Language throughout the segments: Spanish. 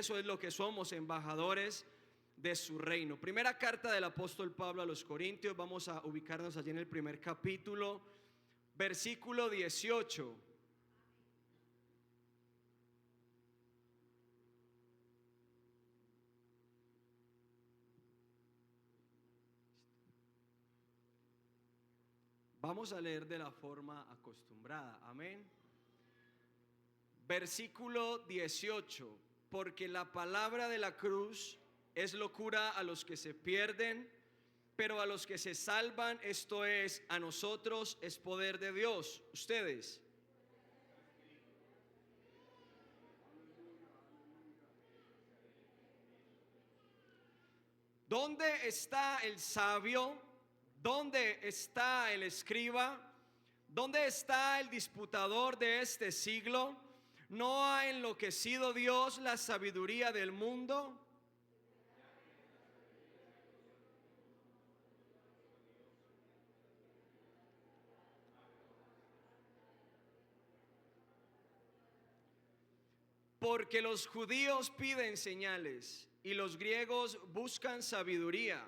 eso es lo que somos, embajadores de su reino. Primera carta del apóstol Pablo a los Corintios, vamos a ubicarnos allí en el primer capítulo, versículo 18. Vamos a leer de la forma acostumbrada, amén. Versículo 18, porque la palabra de la cruz es locura a los que se pierden, pero a los que se salvan, esto es, a nosotros es poder de Dios. Ustedes. ¿Dónde está el sabio? ¿Dónde está el escriba? ¿Dónde está el disputador de este siglo? ¿No ha enloquecido Dios la sabiduría del mundo? Porque los judíos piden señales y los griegos buscan sabiduría.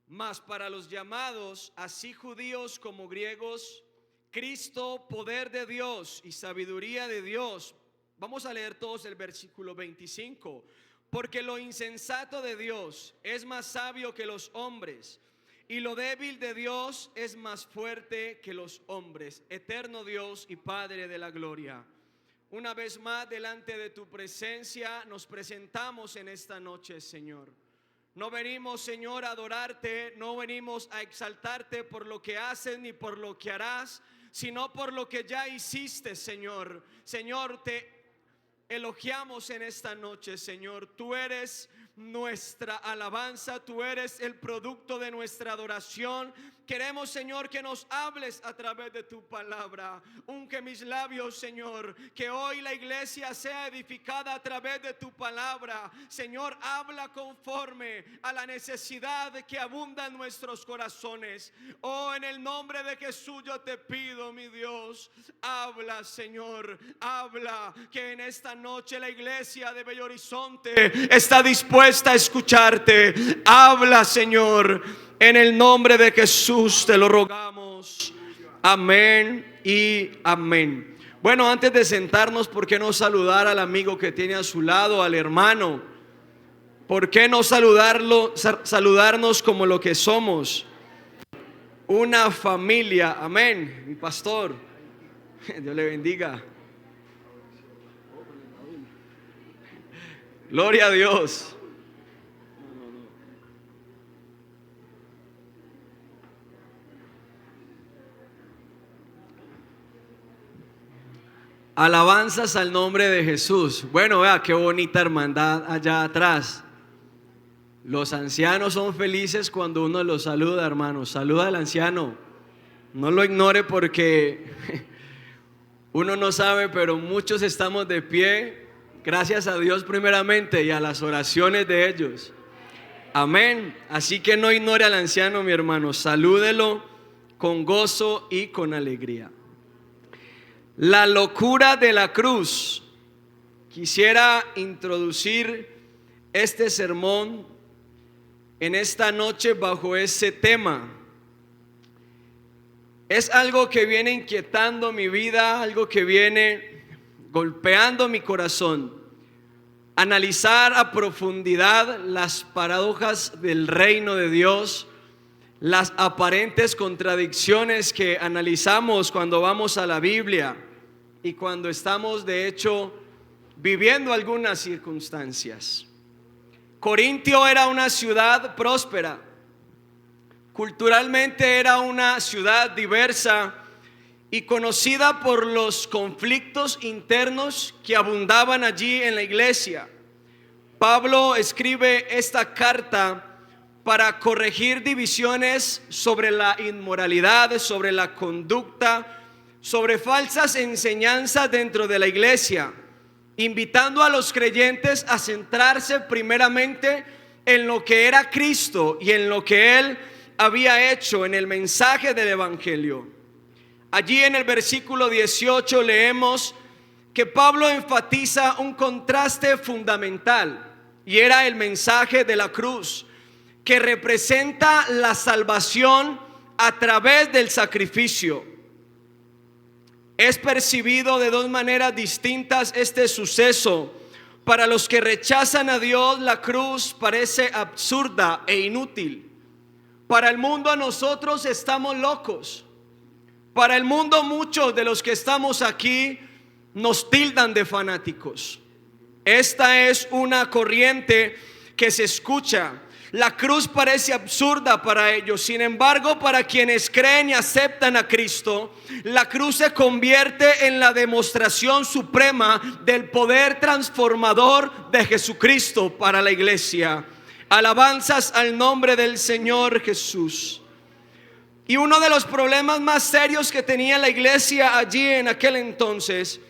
Mas para los llamados, así judíos como griegos, Cristo, poder de Dios y sabiduría de Dios. Vamos a leer todos el versículo 25. Porque lo insensato de Dios es más sabio que los hombres, y lo débil de Dios es más fuerte que los hombres. Eterno Dios y Padre de la gloria, una vez más delante de tu presencia nos presentamos en esta noche, Señor. No venimos, Señor, a adorarte, no venimos a exaltarte por lo que haces ni por lo que harás, sino por lo que ya hiciste, Señor. Señor, te elogiamos en esta noche, Señor. Tú eres nuestra alabanza, tú eres el producto de nuestra adoración. Queremos, Señor, que nos hables a través de tu palabra. Unge mis labios, Señor, que hoy la iglesia sea edificada a través de tu palabra. Señor, habla conforme a la necesidad que abunda en nuestros corazones. Oh, en el nombre de Jesús yo te pido, mi Dios, habla, Señor, habla, que en esta noche la iglesia de Bello Horizonte está dispuesta a escucharte. Habla, Señor. En el nombre de Jesús te lo rogamos. Amén y amén. Bueno, antes de sentarnos, ¿por qué no saludar al amigo que tiene a su lado, al hermano? ¿Por qué no saludarnos como lo que somos? Una familia. Amén. Mi pastor, Dios le bendiga. Gloria a Dios. Alabanzas al nombre de Jesús. Bueno, vea qué bonita hermandad allá atrás. Los ancianos son felices cuando uno los saluda, hermanos. Saluda al anciano. No lo ignore porque uno no sabe, pero muchos estamos de pie, gracias a Dios primeramente y a las oraciones de ellos. Amén. Así que no ignore al anciano, mi hermano. Salúdelo con gozo y con alegría. La locura de la cruz. Quisiera introducir este sermón en esta noche bajo ese tema. Es algo que viene inquietando mi vida, algo que viene golpeando mi corazón. Analizar a profundidad las paradojas del reino de Dios, las aparentes contradicciones que analizamos cuando vamos a la Biblia y cuando estamos de hecho viviendo algunas circunstancias. Corintio era una ciudad próspera, culturalmente era una ciudad diversa y conocida por los conflictos internos que abundaban allí en la iglesia. Pablo escribe esta carta para corregir divisiones sobre la inmoralidad, sobre la conducta, sobre falsas enseñanzas dentro de la iglesia, invitando a los creyentes a centrarse primeramente en lo que era Cristo y en lo que Él había hecho en el mensaje del Evangelio. Allí en el versículo 18 leemos que Pablo enfatiza un contraste fundamental, y era el mensaje de la cruz, que representa la salvación a través del sacrificio. Es percibido de dos maneras distintas este suceso. Para los que rechazan a Dios, la cruz parece absurda e inútil. Para el mundo, nosotros estamos locos. Para el mundo, muchos de los que estamos aquí nos tildan de fanáticos. Esta es una corriente que se escucha. La cruz parece absurda para ellos. Sin embargo, para quienes creen y aceptan a Cristo, la cruz se convierte en la demostración suprema del poder transformador de Jesucristo para la iglesia. Alabanzas al nombre del Señor Jesús. Y uno de los problemas más serios que tenía la iglesia allí en aquel entonces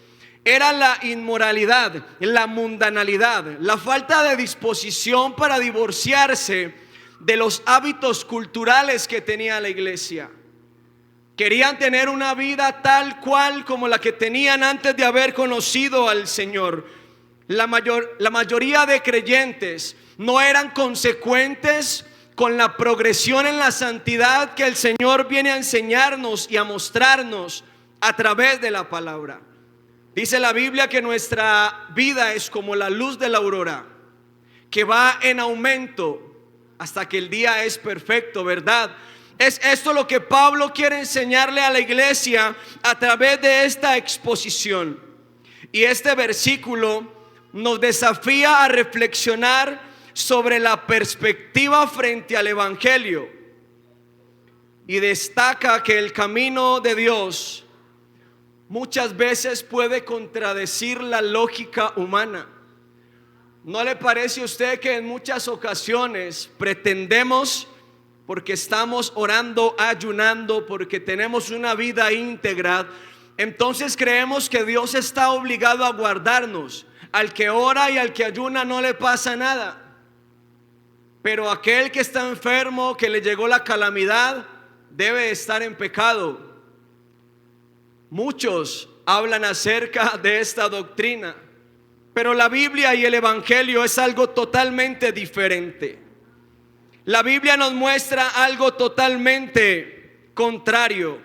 era la inmoralidad, la mundanalidad, la falta de disposición para divorciarse de los hábitos culturales que tenía la iglesia. Querían tener una vida tal cual como la que tenían antes de haber conocido al Señor. La mayoría de creyentes no eran consecuentes con la progresión en la santidad que el Señor viene a enseñarnos y a mostrarnos a través de la palabra. Dice la Biblia que nuestra vida es como la luz de la aurora, que va en aumento hasta que el día es perfecto, ¿verdad? Es esto lo que Pablo quiere enseñarle a la iglesia a través de esta exposición. Y este versículo nos desafía a reflexionar sobre la perspectiva frente al Evangelio, y destaca que el camino de Dios muchas veces puede contradecir la lógica humana. ¿No le parece a usted que en muchas ocasiones pretendemos, porque estamos orando, ayunando, porque tenemos una vida íntegra, entonces creemos que Dios está obligado a guardarnos? Al que ora y al que ayuna no le pasa nada, pero aquel que está enfermo, que le llegó la calamidad, debe estar en pecado. Muchos hablan acerca de esta doctrina, pero la Biblia y el Evangelio es algo totalmente diferente. La Biblia nos muestra algo totalmente contrario,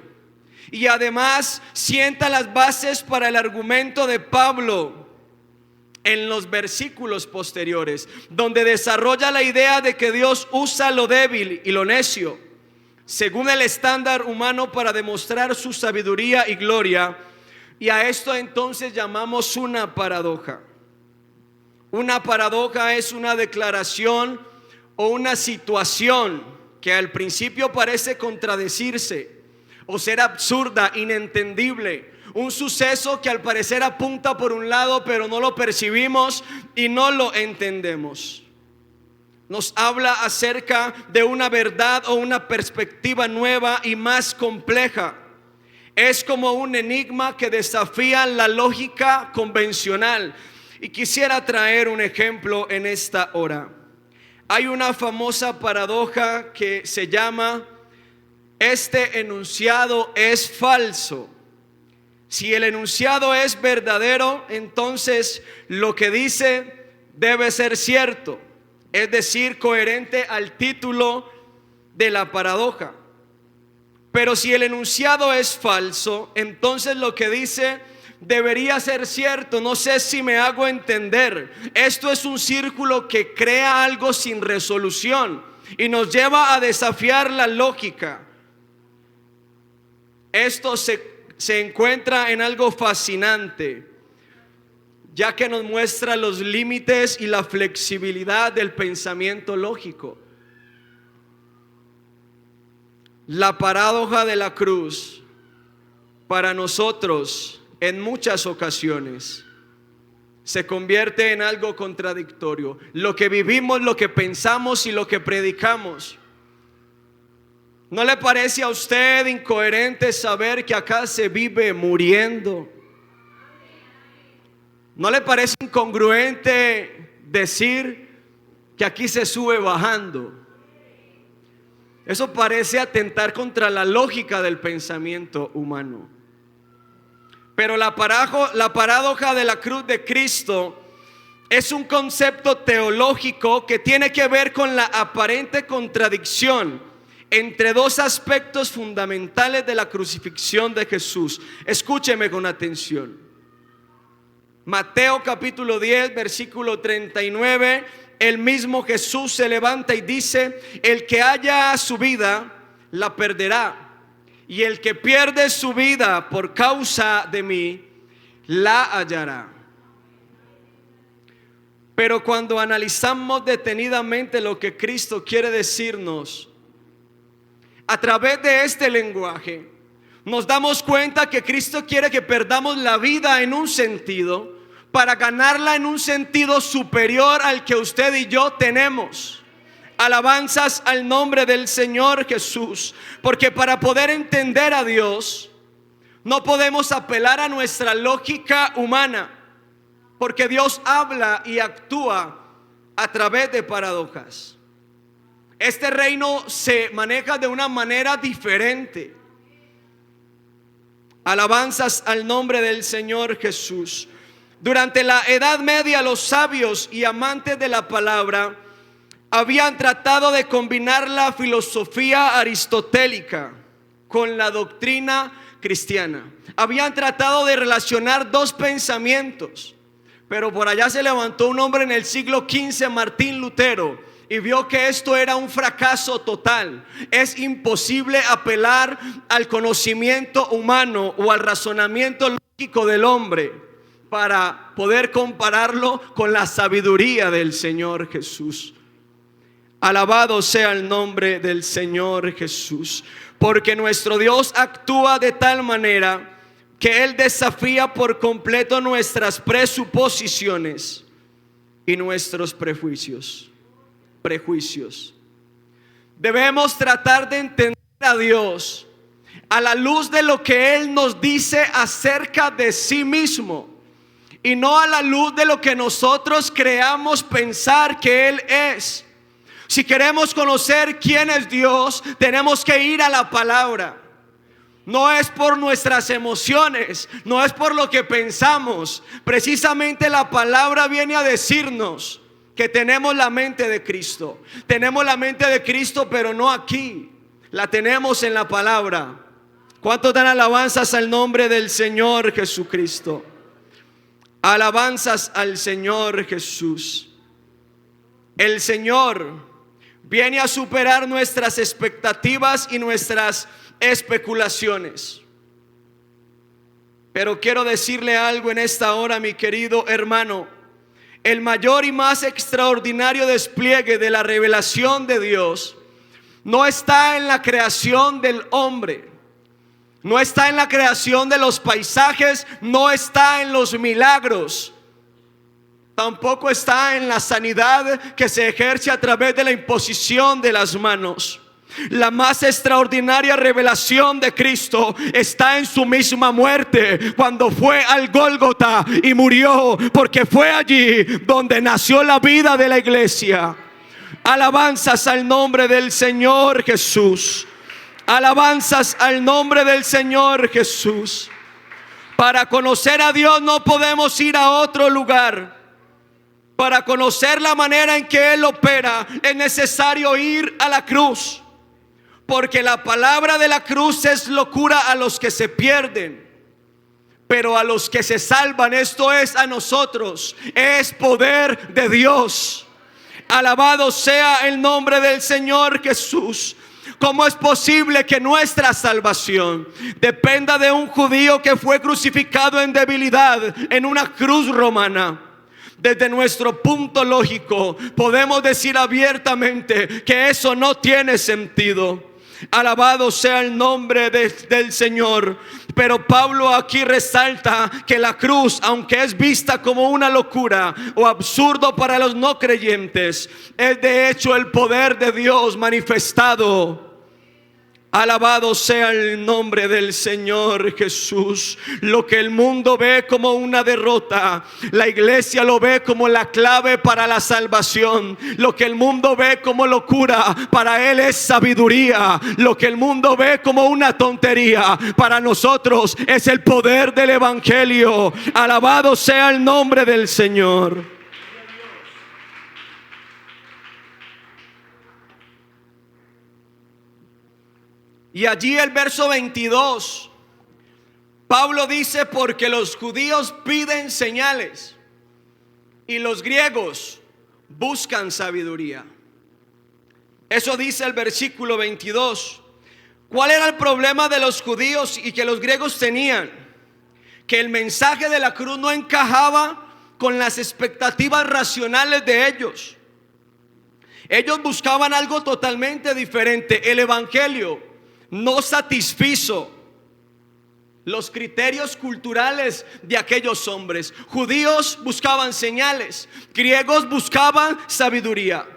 y además sienta las bases para el argumento de Pablo en los versículos posteriores, donde desarrolla la idea de que Dios usa lo débil y lo necio según el estándar humano para demostrar su sabiduría y gloria. Y a esto entonces llamamos una paradoja. Una paradoja es una declaración o una situación que al principio parece contradecirse o ser absurda, inentendible. Un suceso que al parecer apunta por un lado, pero no lo percibimos y no lo entendemos. Nos habla acerca de una verdad o una perspectiva nueva y más compleja. Es como un enigma que desafía la lógica convencional. Y quisiera traer un ejemplo en esta hora. Hay una famosa paradoja que se llama: este enunciado es falso. Si el enunciado es verdadero, entonces lo que dice debe ser cierto, es decir, coherente al título de la paradoja. Pero si el enunciado es falso, entonces lo que dice debería ser cierto. No sé si me hago entender. Esto es un círculo que crea algo sin resolución y nos lleva a desafiar la lógica. Esto se encuentra en algo fascinante, ya que nos muestra los límites y la flexibilidad del pensamiento lógico. La paradoja de la cruz para nosotros en muchas ocasiones se convierte en algo contradictorio. Lo que vivimos, lo que pensamos y lo que predicamos. ¿No le parece a usted incoherente saber que acá se vive muriendo? ¿No le parece incongruente decir que aquí se sube bajando? Eso parece atentar contra la lógica del pensamiento humano. Pero la paradoja de la cruz de Cristo es un concepto teológico que tiene que ver con la aparente contradicción entre dos aspectos fundamentales de la crucifixión de Jesús. Escúcheme con atención. Mateo capítulo 10, versículo 39, el mismo Jesús se levanta y dice: el que haya su vida, la perderá. Y el que pierde su vida por causa de mí, la hallará. Pero cuando analizamos detenidamente lo que Cristo quiere decirnos a través de este lenguaje, nos damos cuenta que Cristo quiere que perdamos la vida en un sentido para ganarla en un sentido superior al que usted y yo tenemos. Alabanzas al nombre del Señor Jesús. Porque para poder entender a Dios no podemos apelar a nuestra lógica humana, porque Dios habla y actúa a través de paradojas. Este reino se maneja de una manera diferente. Alabanzas al nombre del Señor Jesús. Durante la Edad Media, los sabios y amantes de la palabra habían tratado de combinar la filosofía aristotélica con la doctrina cristiana. Habían tratado de relacionar dos pensamientos. Pero por allá se levantó un hombre en el siglo XV, Martín Lutero, y vio que esto era un fracaso total. Es imposible apelar al conocimiento humano o al razonamiento lógico del hombre para poder compararlo con la sabiduría del Señor Jesús. Alabado sea el nombre del Señor Jesús, porque nuestro Dios actúa de tal manera que Él desafía por completo nuestras presuposiciones y nuestros prejuicios. Debemos tratar de entender a Dios a la luz de lo que Él nos dice acerca de sí mismo, y no a la luz de lo que nosotros creamos pensar que Él es. Si queremos conocer quién es Dios, tenemos que ir a la palabra. No es por nuestras emociones, no es por lo que pensamos. Precisamente la palabra viene a decirnos que tenemos la mente de Cristo. Tenemos la mente de Cristo, pero no aquí. La tenemos en la palabra. ¿Cuántos dan alabanzas al nombre del Señor Jesucristo? Alabanzas al Señor Jesús. El Señor viene a superar nuestras expectativas y nuestras especulaciones. Pero quiero decirle algo en esta hora, mi querido hermano. El mayor y más extraordinario despliegue de la revelación de Dios no está en la creación del hombre, no está en la creación de los paisajes, no está en los milagros, tampoco está en la sanidad que se ejerce a través de la imposición de las manos. La más extraordinaria revelación de Cristo está en su misma muerte, cuando fue al Gólgota y murió, porque fue allí donde nació la vida de la iglesia. Alabanzas al nombre del Señor Jesús. Alabanzas al nombre del Señor Jesús. Para conocer a Dios no podemos ir a otro lugar. Para conocer la manera en que Él opera es necesario ir a la cruz. Porque la palabra de la cruz es locura a los que se pierden, pero a los que se salvan, esto es a nosotros, es poder de Dios. Alabado sea el nombre del Señor Jesús. ¿Cómo es posible que nuestra salvación dependa de un judío que fue crucificado en debilidad en una cruz romana? Desde nuestro punto lógico podemos decir abiertamente que eso no tiene sentido. Alabado sea el nombre del Señor. Pero Pablo aquí resalta que la cruz, aunque es vista como una locura o absurdo para los no creyentes, es de hecho el poder de Dios manifestado. Alabado sea el nombre del Señor Jesús. Lo que el mundo ve como una derrota, la iglesia lo ve como la clave para la salvación. Lo que el mundo ve como locura, para Él es sabiduría. Lo que el mundo ve como una tontería, para nosotros es el poder del Evangelio. Alabado sea el nombre del Señor. Y allí el verso 22, Pablo dice: porque los judíos piden señales y los griegos buscan sabiduría. Eso dice el versículo 22. ¿Cuál era el problema de los judíos y que los griegos tenían? Que el mensaje de la cruz no encajaba con las expectativas racionales de ellos. Ellos buscaban algo totalmente diferente. El evangelio no satisfizo los criterios culturales de aquellos hombres. Judíos buscaban señales, griegos buscaban sabiduría.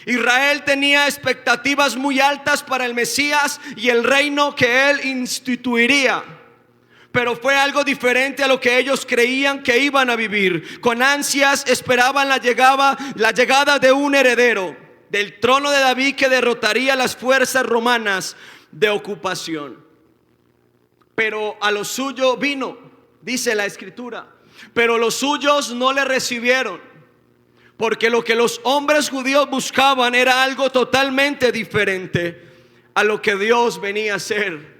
Israel tenía expectativas muy altas para el Mesías y el reino que él instituiría, pero fue algo diferente a lo que ellos creían que iban a vivir. Con ansias esperaban la llegada de un heredero del trono de David que derrotaría las fuerzas romanas de ocupación. Pero a lo suyo vino, dice la escritura, pero los suyos no le recibieron, porque lo que los hombres judíos buscaban era algo totalmente diferente a lo que Dios venía a hacer.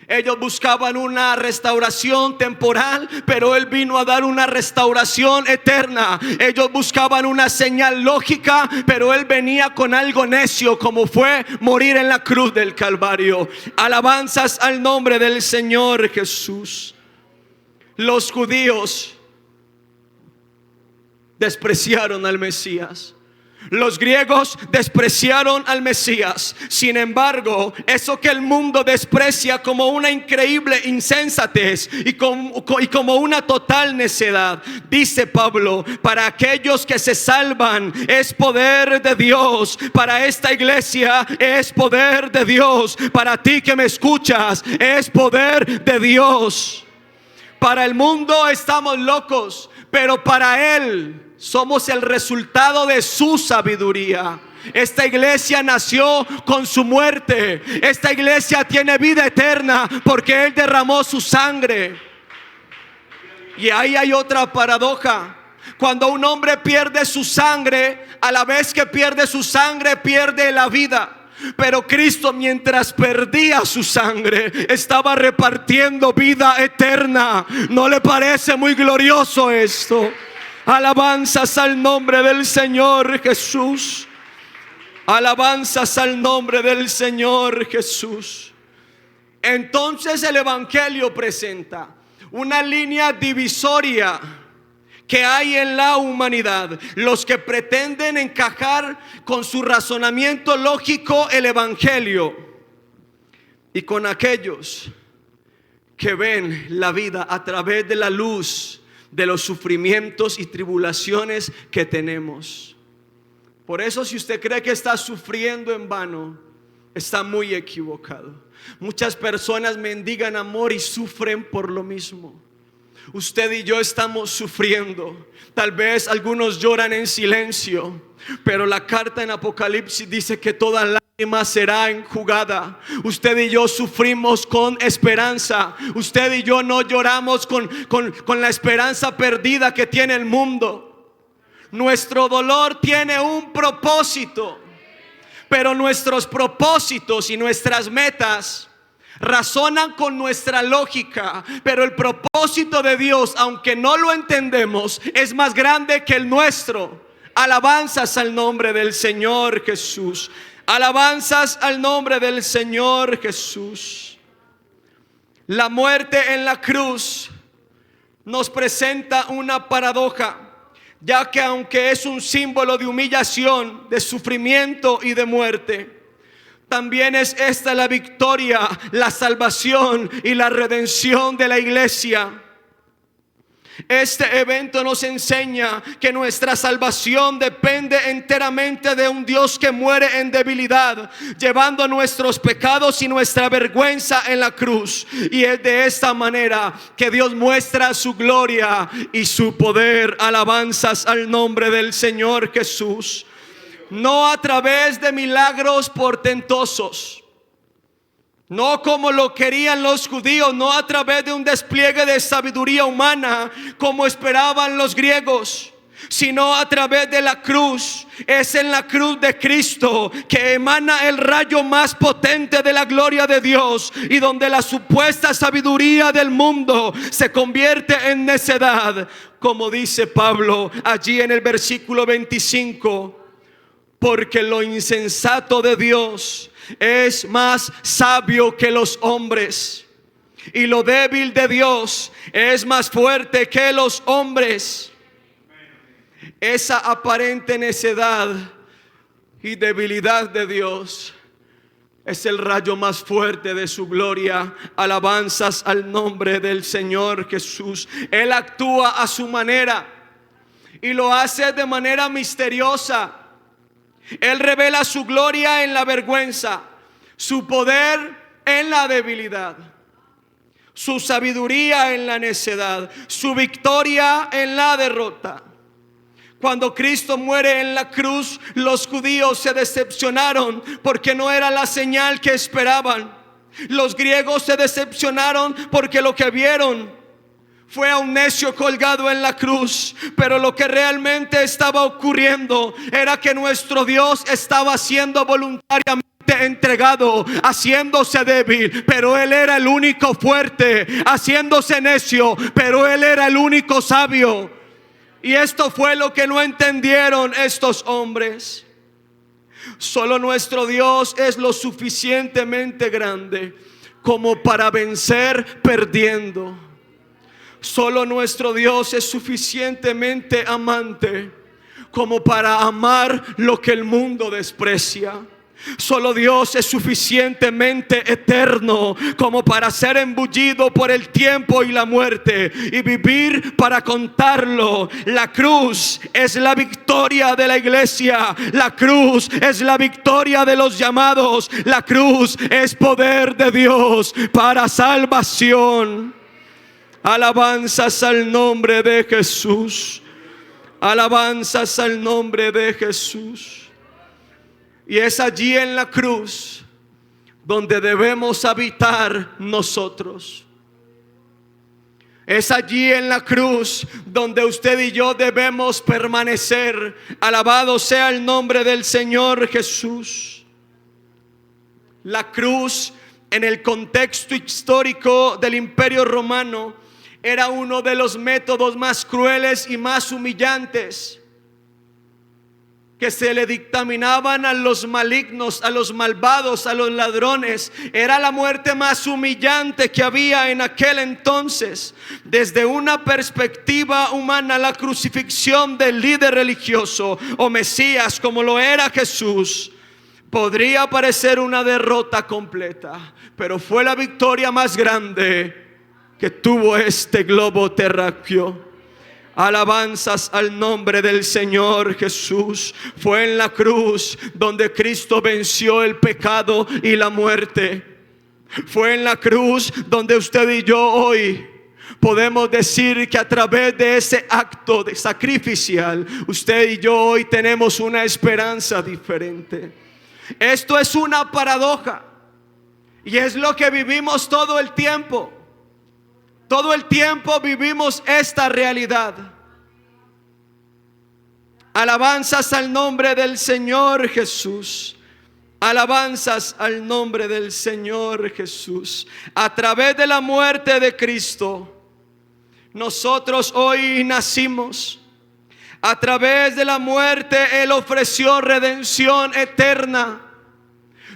Ellos buscaban una restauración temporal, pero Él vino a dar una restauración eterna. Ellos buscaban una señal lógica, pero Él venía con algo necio, como fue morir en la cruz del Calvario. Alabanzas al nombre del Señor Jesús. Los judíos despreciaron al Mesías. Los griegos despreciaron al Mesías. Sin embargo, eso que el mundo desprecia como una increíble insensatez y como una total necedad, dice Pablo, para aquellos que se salvan es poder de Dios. Para esta iglesia es poder de Dios. Para ti que me escuchas es poder de Dios. Para el mundo estamos locos, pero para Él somos el resultado de su sabiduría. Esta iglesia nació con su muerte. Esta iglesia tiene vida eterna porque Él derramó su sangre. Y ahí hay otra paradoja. Cuando un hombre pierde su sangre, a la vez que pierde su sangre, pierde la vida. Pero Cristo, mientras perdía su sangre, estaba repartiendo vida eterna. ¿No le parece muy glorioso esto? Alabanzas al nombre del Señor Jesús. Alabanzas al nombre del Señor Jesús. Entonces el Evangelio presenta una línea divisoria que hay en la humanidad. Los que pretenden encajar con su razonamiento lógico el Evangelio, y con aquellos que ven la vida a través de la luz de los sufrimientos y tribulaciones que tenemos. Por eso, si usted cree que está sufriendo en vano, está muy equivocado. Muchas personas mendigan amor y sufren por lo mismo. Usted y yo estamos sufriendo. Tal vez algunos lloran en silencio, pero la carta en Apocalipsis dice que toda lágrima será enjugada. Usted y yo sufrimos con esperanza. Usted y yo no lloramos con la esperanza perdida que tiene el mundo. Nuestro dolor tiene un propósito, pero nuestros propósitos y nuestras metas razonan con nuestra lógica, pero el propósito de Dios, aunque no lo entendemos, es más grande que el nuestro. Alabanzas al nombre del Señor Jesús. Alabanzas al nombre del Señor Jesús. La muerte en la cruz nos presenta una paradoja, ya que aunque es un símbolo de humillación, de sufrimiento y de muerte, también es esta la victoria, la salvación y la redención de la iglesia. Este evento nos enseña que nuestra salvación depende enteramente de un Dios que muere en debilidad, llevando nuestros pecados y nuestra vergüenza en la cruz. Y es de esta manera que Dios muestra su gloria y su poder. Alabanzas al nombre del Señor Jesús. No a través de milagros portentosos, no como lo querían los judíos, no a través de un despliegue de sabiduría humana como esperaban los griegos, sino a través de la cruz. Es en la cruz de Cristo que emana el rayo más potente de la gloria de Dios, y donde la supuesta sabiduría del mundo se convierte en necedad, como dice Pablo allí en el versículo 25. Porque lo insensato de Dios es más sabio que los hombres, y lo débil de Dios es más fuerte que los hombres. Esa aparente necedad y debilidad de Dios es el rayo más fuerte de su gloria. Alabanzas al nombre del Señor Jesús. Él actúa a su manera y lo hace de manera misteriosa. Él revela su gloria en la vergüenza, su poder en la debilidad, su sabiduría en la necedad, su victoria en la derrota. Cuando Cristo muere en la cruz, los judíos se decepcionaron porque no era la señal que esperaban. Los griegos se decepcionaron porque lo que vieron fue a un necio colgado en la cruz. Pero lo que realmente estaba ocurriendo era que nuestro Dios estaba siendo voluntariamente entregado, haciéndose débil, pero Él era el único fuerte, haciéndose necio, pero Él era el único sabio. Y esto fue lo que no entendieron estos hombres. Solo nuestro Dios es lo suficientemente grande como para vencer perdiendo. Solo nuestro Dios es suficientemente amante como para amar lo que el mundo desprecia. Solo Dios es suficientemente eterno como para ser embullido por el tiempo y la muerte y vivir para contarlo. La cruz es la victoria de la iglesia. La cruz es la victoria de los llamados. La cruz es poder de Dios para salvación. Alabanzas al nombre de Jesús. Alabanzas al nombre de Jesús. Y es allí en la cruz donde debemos habitar nosotros. Es allí en la cruz donde usted y yo debemos permanecer. Alabado sea el nombre del Señor Jesús. La cruz, en el contexto histórico del Imperio Romano, era uno de los métodos más crueles y más humillantes que se le dictaminaban a los malignos, a los malvados, a los ladrones. Era la muerte más humillante que había en aquel entonces. Desde una perspectiva humana, la crucifixión del líder religioso o Mesías, como lo era Jesús, podría parecer una derrota completa, pero fue la victoria más grande que tuvo este globo terráqueo. Alabanzas al nombre del Señor Jesús. Fue en la cruz donde Cristo venció el pecado y la muerte. Fue en la cruz donde usted y yo hoy podemos decir que a través de ese acto de sacrificial, usted y yo hoy tenemos una esperanza diferente. Esto es una paradoja y es lo que vivimos todo el tiempo. Todo el tiempo vivimos esta realidad. Alabanzas al nombre del Señor Jesús. Alabanzas al nombre del Señor Jesús. A través de la muerte de Cristo, nosotros hoy nacimos. A través de la muerte Él ofreció redención eterna.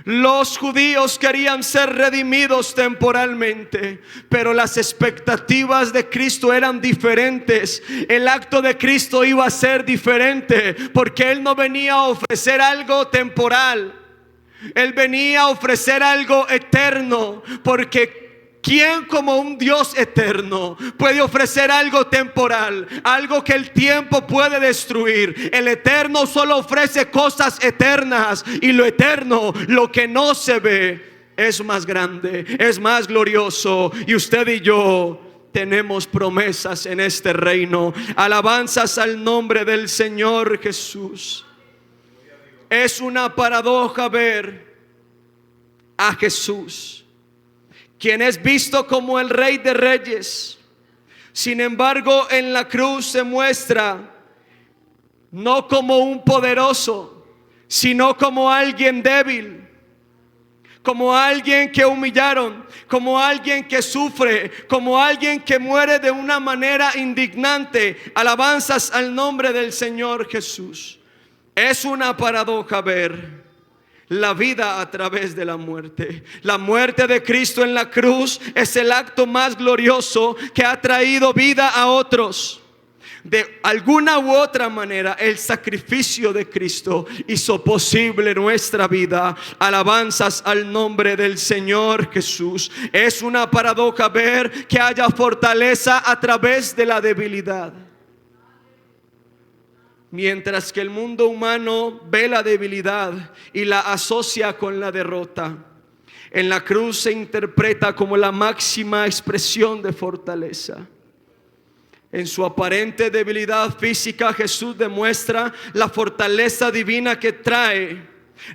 Los judíos querían ser redimidos temporalmente, pero las expectativas de Cristo eran diferentes. El acto de Cristo iba a ser diferente, porque Él no venía a ofrecer algo temporal. Él venía a ofrecer algo eterno, porque ¿Quién como un Dios eterno puede ofrecer algo temporal, algo que el tiempo puede destruir? El eterno solo ofrece cosas eternas, y lo eterno, lo que no se ve, es más grande, es más glorioso. Y usted y yo tenemos promesas en este reino. Alabanzas al nombre del Señor Jesús. Es una paradoja ver a Jesús, quien es visto como el Rey de Reyes. Sin embargo, en la cruz se muestra no como un poderoso, sino como alguien débil, como alguien que humillaron, como alguien que sufre, como alguien que muere de una manera indignante. Alabanzas al nombre del Señor Jesús. Es una paradoja ver la vida a través de la muerte. La muerte de Cristo en la cruz es el acto más glorioso que ha traído vida a otros. De alguna u otra manera, el sacrificio de Cristo hizo posible nuestra vida. Alabanzas al nombre del Señor Jesús. Es una paradoja ver que haya fortaleza a través de la debilidad. Mientras que el mundo humano ve la debilidad y la asocia con la derrota, en la cruz se interpreta como la máxima expresión de fortaleza. En su aparente debilidad física, Jesús demuestra la fortaleza divina que trae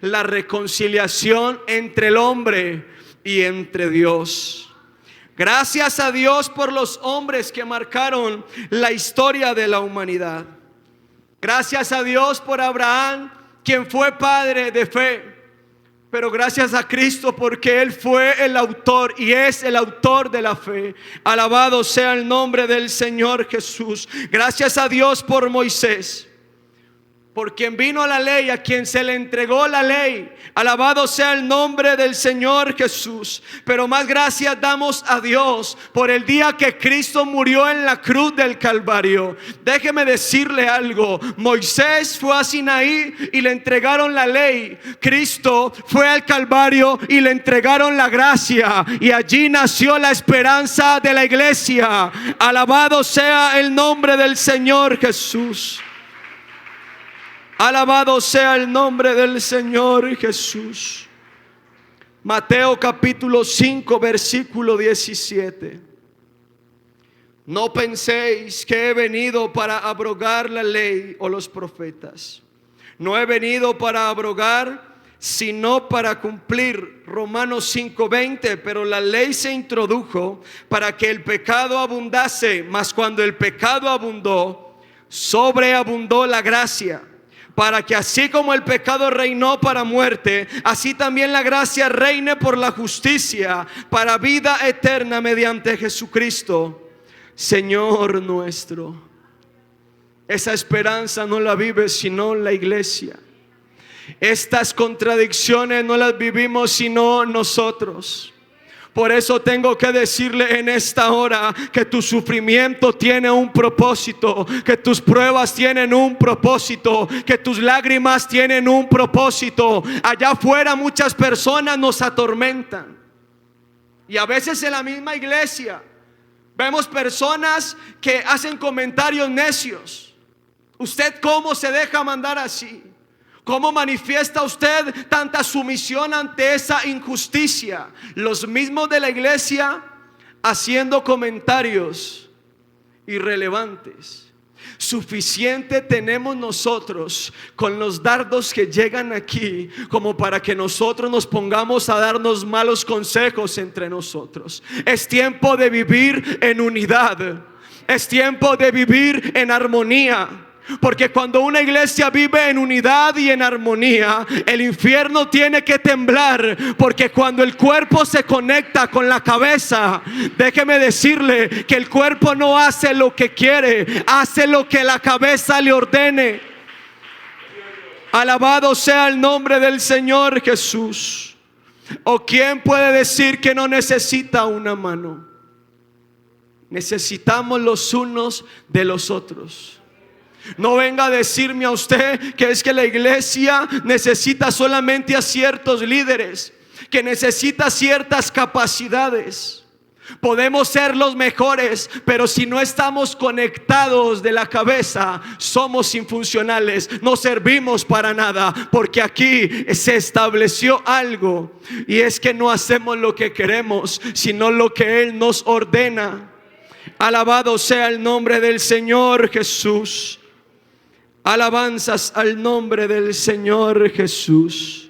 la reconciliación entre el hombre y entre Dios. Gracias a Dios por los hombres que marcaron la historia de la humanidad. Gracias a Dios por Abraham, quien fue padre de fe. Pero gracias a Cristo porque Él fue el autor y es el autor de la fe. Alabado sea el nombre del Señor Jesús. Gracias a Dios por Moisés, por quien vino la ley, a quien se le entregó la ley. Alabado sea el nombre del Señor Jesús. Pero más gracias damos a Dios por el día que Cristo murió en la cruz del Calvario. Déjeme decirle algo. Moisés fue a Sinaí y le entregaron la ley. Cristo fue al Calvario y le entregaron la gracia. Y allí nació la esperanza de la iglesia. Alabado sea el nombre del Señor Jesús. Alabado sea el nombre del Señor Jesús. Mateo capítulo 5 versículo 17. No penséis que he venido para abrogar la ley o los profetas. No he venido para abrogar, sino para cumplir. Romanos 5:20. Pero la ley se introdujo para que el pecado abundase, mas cuando el pecado abundó, sobreabundó la gracia, para que así como el pecado reinó para muerte, así también la gracia reine por la justicia para vida eterna mediante Jesucristo, Señor nuestro. Esa esperanza no la vive sino la iglesia. Estas contradicciones no las vivimos sino nosotros. Por eso tengo que decirle en esta hora que tu sufrimiento tiene un propósito, que tus pruebas tienen un propósito, que tus lágrimas tienen un propósito. Allá afuera muchas personas nos atormentan. Y a veces en la misma iglesia vemos personas que hacen comentarios necios. ¿Usted cómo se deja mandar así? ¿Cómo manifiesta usted tanta sumisión ante esa injusticia? Los mismos de la iglesia haciendo comentarios irrelevantes. Suficiente tenemos nosotros con los dardos que llegan aquí como para que nosotros nos pongamos a darnos malos consejos entre nosotros. Es tiempo de vivir en unidad. Es tiempo de vivir en armonía. Porque cuando una iglesia vive en unidad y en armonía, el infierno tiene que temblar. Porque cuando el cuerpo se conecta con la cabeza, déjeme decirle que el cuerpo no hace lo que quiere, hace lo que la cabeza le ordene. Alabado sea el nombre del Señor Jesús. ¿O quién puede decir que no necesita una mano? Necesitamos los unos de los otros. No venga a decirme a usted que es que la iglesia necesita solamente a ciertos líderes, que necesita ciertas capacidades. Podemos ser los mejores, pero si no estamos conectados de la cabeza, somos infuncionales, no servimos para nada, porque aquí se estableció algo, y es que no hacemos lo que queremos, sino lo que Él nos ordena. Alabado sea el nombre del Señor Jesús. Alabanzas al nombre del Señor Jesús.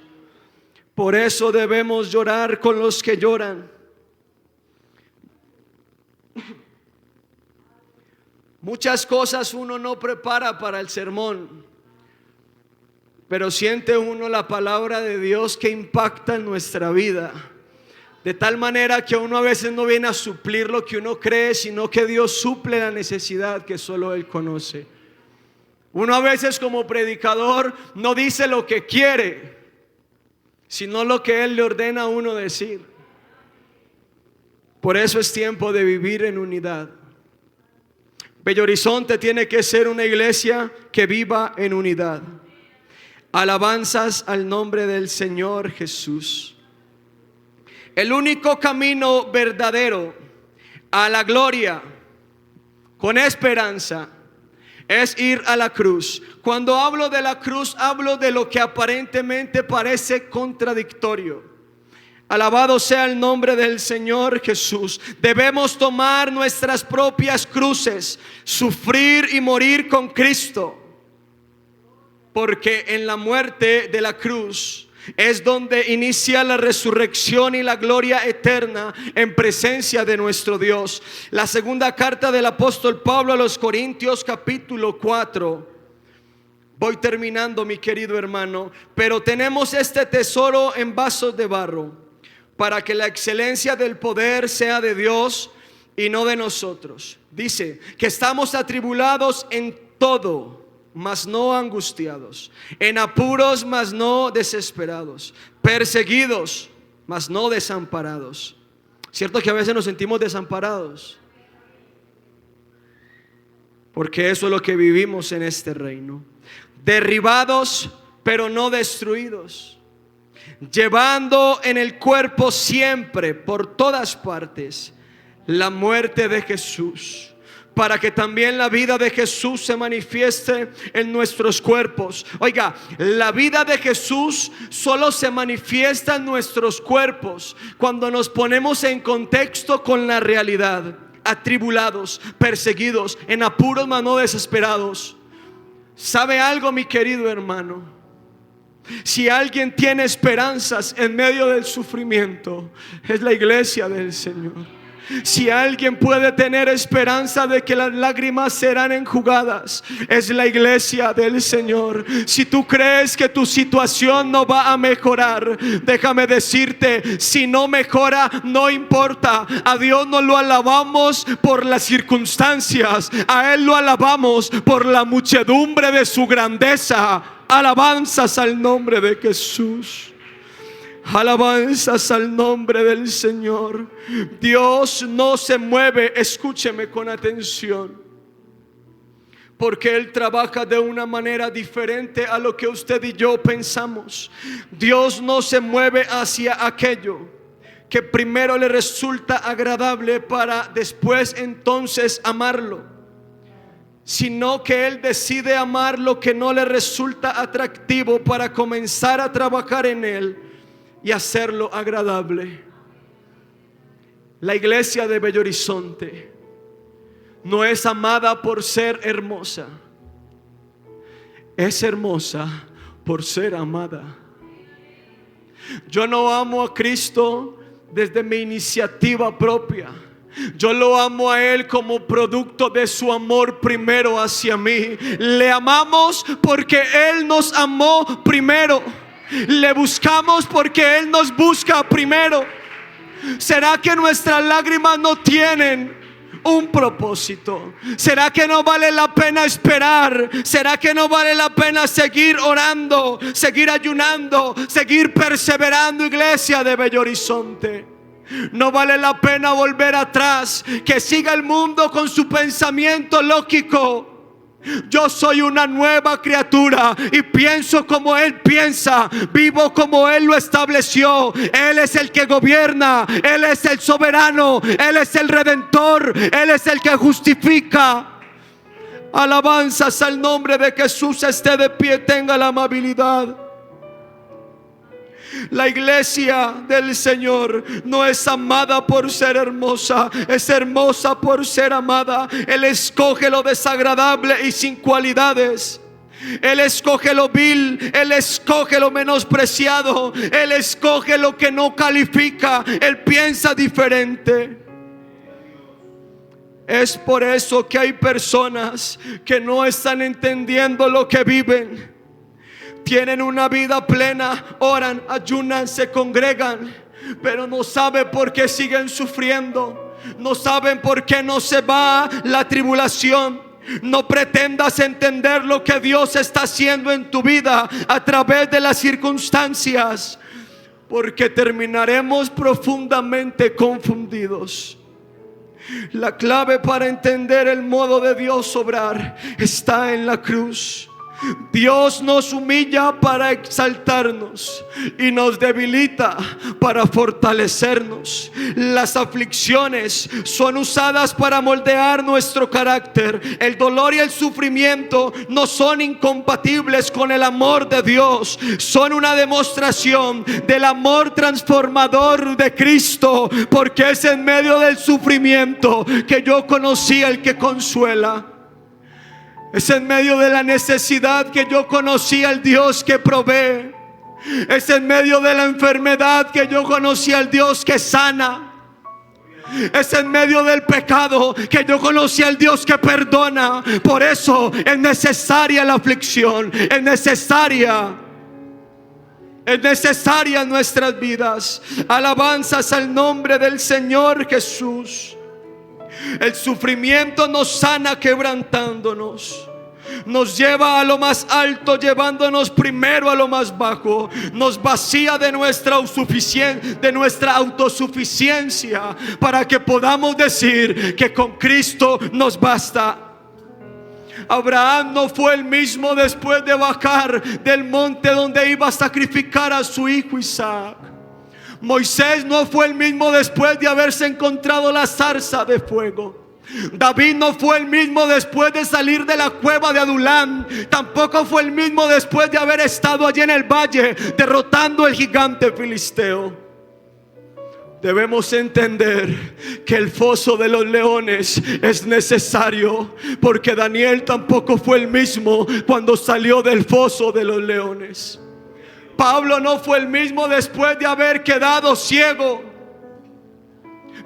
Por eso debemos llorar con los que lloran. Muchas cosas uno no prepara para el sermón, pero siente uno la palabra de Dios que impacta en nuestra vida, de tal manera que uno a veces no viene a suplir lo que uno cree, sino que Dios suple la necesidad que solo Él conoce. Uno a veces como predicador no dice lo que quiere, sino lo que Él le ordena a uno decir. Por eso es tiempo de vivir en unidad. Bello Horizonte tiene que ser una iglesia que viva en unidad. Alabanzas al nombre del Señor Jesús. El único camino verdadero a la gloria con esperanza es ir a la cruz. Cuando hablo de la cruz, hablo de lo que aparentemente parece contradictorio. Alabado sea el nombre del Señor Jesús. Debemos tomar nuestras propias cruces, sufrir y morir con Cristo, porque en la muerte de la cruz es donde inicia la resurrección y la gloria eterna en presencia de nuestro Dios. La segunda carta del apóstol Pablo a los Corintios, capítulo 4. Voy terminando, mi querido hermano. Pero tenemos este tesoro en vasos de barro, para que la excelencia del poder sea de Dios y no de nosotros. Dice que estamos atribulados en todo, mas no angustiados, en apuros, mas no desesperados, perseguidos, mas no desamparados. ¿Cierto que a veces nos sentimos desamparados? Porque eso es lo que vivimos en este reino. Derribados, pero no destruidos. Llevando en el cuerpo siempre, por todas partes, la muerte de Jesús, para que también la vida de Jesús se manifieste en nuestros cuerpos. Oiga, la vida de Jesús solo se manifiesta en nuestros cuerpos cuando nos ponemos en contexto con la realidad. Atribulados, perseguidos, en apuros mas no desesperados. ¿Sabe algo, mi querido hermano? Si alguien tiene esperanzas en medio del sufrimiento, es la iglesia del Señor. Si alguien puede tener esperanza de que las lágrimas serán enjugadas, es la iglesia del Señor. Si tú crees que tu situación no va a mejorar, déjame decirte, si no mejora, no importa. A Dios no lo alabamos por las circunstancias, a Él lo alabamos por la muchedumbre de su grandeza. Alabanzas al nombre de Jesús. Alabanzas al nombre del Señor. Dios no se mueve, escúcheme con atención, porque Él trabaja de una manera diferente a lo que usted y yo pensamos. Dios no se mueve hacia aquello que primero le resulta agradable para después entonces amarlo, sino que Él decide amar lo que no le resulta atractivo para comenzar a trabajar en Él y hacerlo agradable. La iglesia de Bello Horizonte no es amada por ser hermosa, es hermosa por ser amada. Yo no amo a Cristo desde mi iniciativa propia. Yo lo amo a Él como producto de su amor primero hacia mí. Le amamos porque Él nos amó primero. Le buscamos porque Él nos busca primero. ¿Será que nuestras lágrimas no tienen un propósito? ¿Será que no vale la pena esperar? ¿Será que no vale la pena seguir orando, seguir ayunando, seguir perseverando, iglesia de Bello Horizonte? No vale la pena volver atrás, que siga el mundo con su pensamiento lógico. Yo soy una nueva criatura y pienso como Él piensa, vivo como Él lo estableció. Él es el que gobierna, Él es el soberano, Él es el redentor, Él es el que justifica. Alabanzas al nombre de Jesús. Esté de pie, tenga la amabilidad. La iglesia del Señor no es amada por ser hermosa, es hermosa por ser amada. Él escoge lo desagradable y sin cualidades. Él escoge lo vil, Él escoge lo menospreciado, Él escoge lo que no califica. Él piensa diferente. Es por eso que hay personas que no están entendiendo lo que viven. Tienen una vida plena, oran, ayunan, se congregan, pero no saben por qué siguen sufriendo. No saben por qué no se va la tribulación. No pretendas entender lo que Dios está haciendo en tu vida a través de las circunstancias, porque terminaremos profundamente confundidos. La clave para entender el modo de Dios obrar está en la cruz. Dios nos humilla para exaltarnos y nos debilita para fortalecernos. Las aflicciones son usadas para moldear nuestro carácter. El dolor y el sufrimiento no son incompatibles con el amor de Dios. Son una demostración del amor transformador de Cristo, porque es en medio del sufrimiento que yo conocí al que consuela. Es en medio de la necesidad que yo conocí al Dios que provee. Es en medio de la enfermedad que yo conocí al Dios que sana. Es en medio del pecado que yo conocí al Dios que perdona. Por eso es necesaria la aflicción. Es necesaria en nuestras vidas. Alabanzas al nombre del Señor Jesús. El sufrimiento nos sana quebrantándonos. Nos lleva a lo más alto, llevándonos primero a lo más bajo. Nos vacía de nuestra autosuficiencia, para que podamos decir que con Cristo nos basta. Abraham no fue el mismo después de bajar del monte donde iba a sacrificar a su hijo Isaac. Moisés no fue el mismo después de haberse encontrado la zarza de fuego. David no fue el mismo después de salir de la cueva de Adulam. Tampoco fue el mismo después de haber estado allí en el valle derrotando al gigante filisteo. Debemos entender que el foso de los leones es necesario, porque Daniel tampoco fue el mismo cuando salió del foso de los leones. Pablo no fue el mismo después de haber quedado ciego.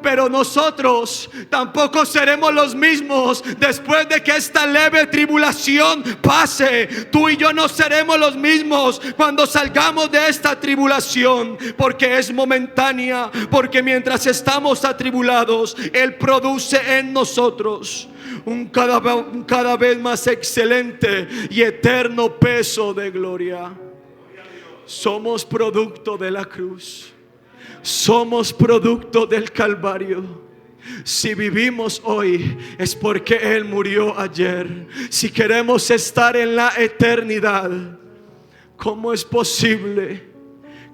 Pero nosotros tampoco seremos los mismos después de que esta leve tribulación pase. Tú y yo no seremos los mismos cuando salgamos de esta tribulación, porque es momentánea. Porque mientras estamos atribulados, Él produce en nosotros un cada vez más excelente y eterno peso de gloria. Somos producto de la cruz. Somos producto del Calvario. Si vivimos hoy es porque Él murió ayer. Si queremos estar en la eternidad, ¿cómo es posible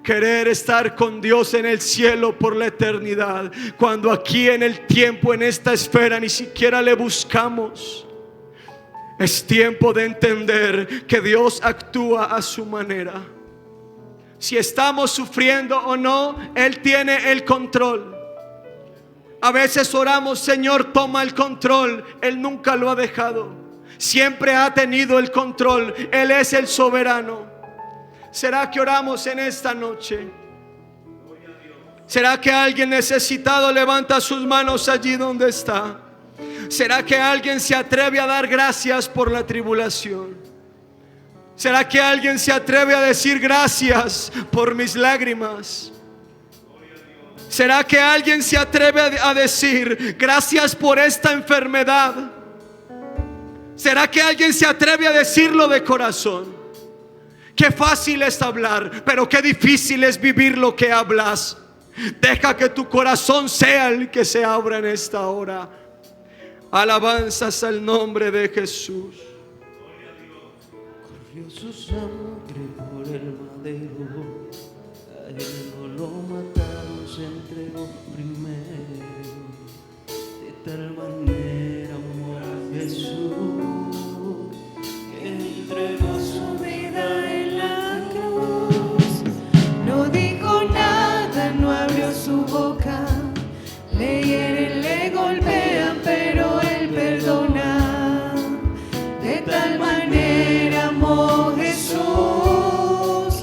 querer estar con Dios en el cielo por la eternidad, cuando aquí en el tiempo, en esta esfera, ni siquiera le buscamos? Es tiempo de entender que Dios actúa a su manera. Si estamos sufriendo o no, Él tiene el control. A veces oramos: Señor, toma el control. Él nunca lo ha dejado. Siempre ha tenido el control. Él es el soberano. ¿Será que oramos en esta noche? ¿Será que alguien necesitado levanta sus manos allí donde está? ¿Será que alguien se atreve a dar gracias por la tribulación? ¿Será que alguien se atreve a decir gracias por mis lágrimas? ¿Será que alguien se atreve a decir gracias por esta enfermedad? ¿Será que alguien se atreve a decirlo de corazón? Qué fácil es hablar, pero qué difícil es vivir lo que hablas. Deja que tu corazón sea el que se abra en esta hora. Alabanzas al nombre de Jesús. Corrió su sangre por el madero, a él no lo mataron, se entregó primero. De tal manera amó a Jesús, que entregó su vida en la cruz. No dijo nada, no abrió su boca. Le hieren, le golpean, pero él perdona. De tal manera amó Jesús,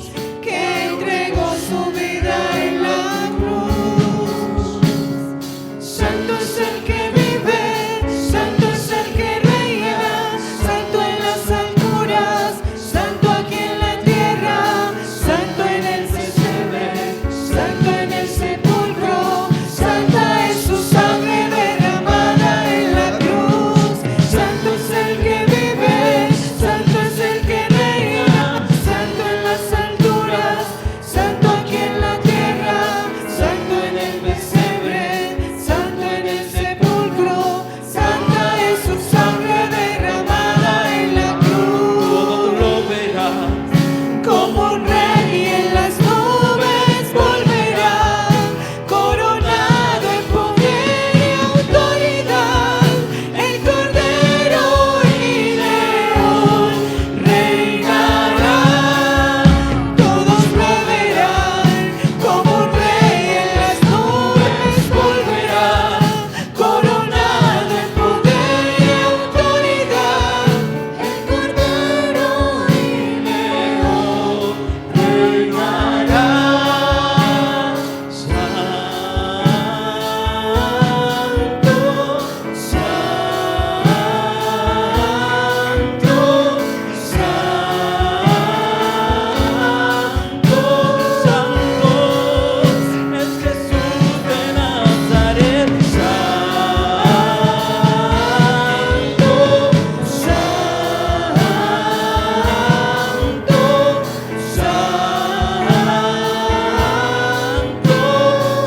que entregó su vida en la cruz. Santo es el que vive, santo es el que reina, santo en las alturas, santo aquí en la tierra, santo en el pesebre, santo en el sepulcro, santa es su sangre derramada en la cruz. Santo es el que vive, santo es el que reina, santo en las alturas, santo aquí en la tierra, santo en el pesebre, santo en el sepulcro, santa es su sangre derramada en la cruz. Todo lo verá, Como un rey en las nubes volverá, coronado en poder y autoridad, el Cordero y León reinará. Todos lo verán, como un rey en las nubes volverá, coronado en poder y autoridad, el Cordero y León reinará.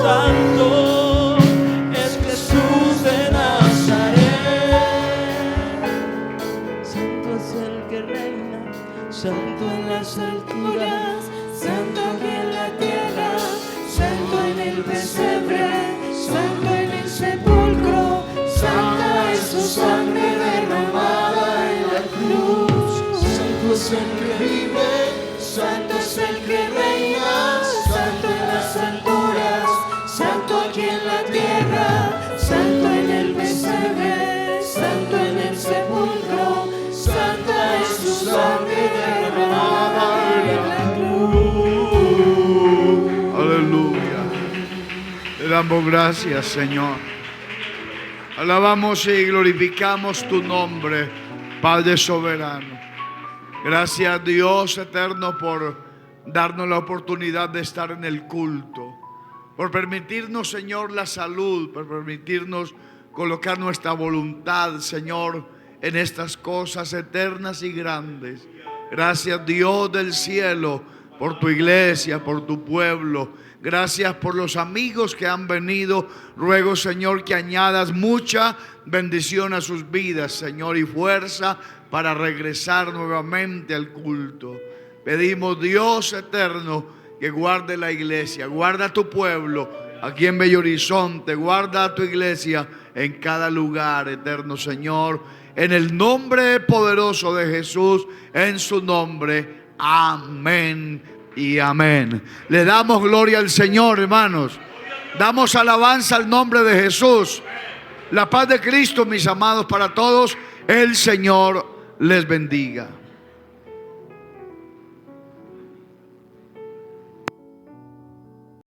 santo es Jesús de Nazaret. Santo es el que reina, santo en las alturas, Santo aquí en la tierra, santo en el pesebre, santo en el sepulcro, santa es su sangre derramada en la cruz. Santo es el que vive, santo es el que reina, santo en las alturas, santo aquí en la tierra, santo en el pesebre, santo en el sepulcro, santa es su sangre derramada en la cruz. Aleluya. Te damos gracias, Señor. Alabamos y glorificamos tu nombre, Padre soberano. Gracias, Dios eterno, por darnos la oportunidad de estar en el culto, por permitirnos, Señor, la salud, por permitirnos colocar nuestra voluntad, Señor, en estas cosas eternas y grandes. Gracias, Dios del cielo, por tu iglesia, por tu pueblo. Gracias por los amigos que han venido. Ruego, Señor, que añadas mucha bendición a sus vidas, Señor, y fuerza para regresar nuevamente al culto. Pedimos, Dios eterno, que guarde la iglesia, guarda a tu pueblo aquí en Bello Horizonte, guarda a tu iglesia en cada lugar, eterno Señor, en el nombre poderoso de Jesús, en su nombre, amén y amén. Le damos gloria al Señor, hermanos. Damos alabanza al nombre de Jesús. La paz de Cristo, mis amados, para todos. El Señor les bendiga.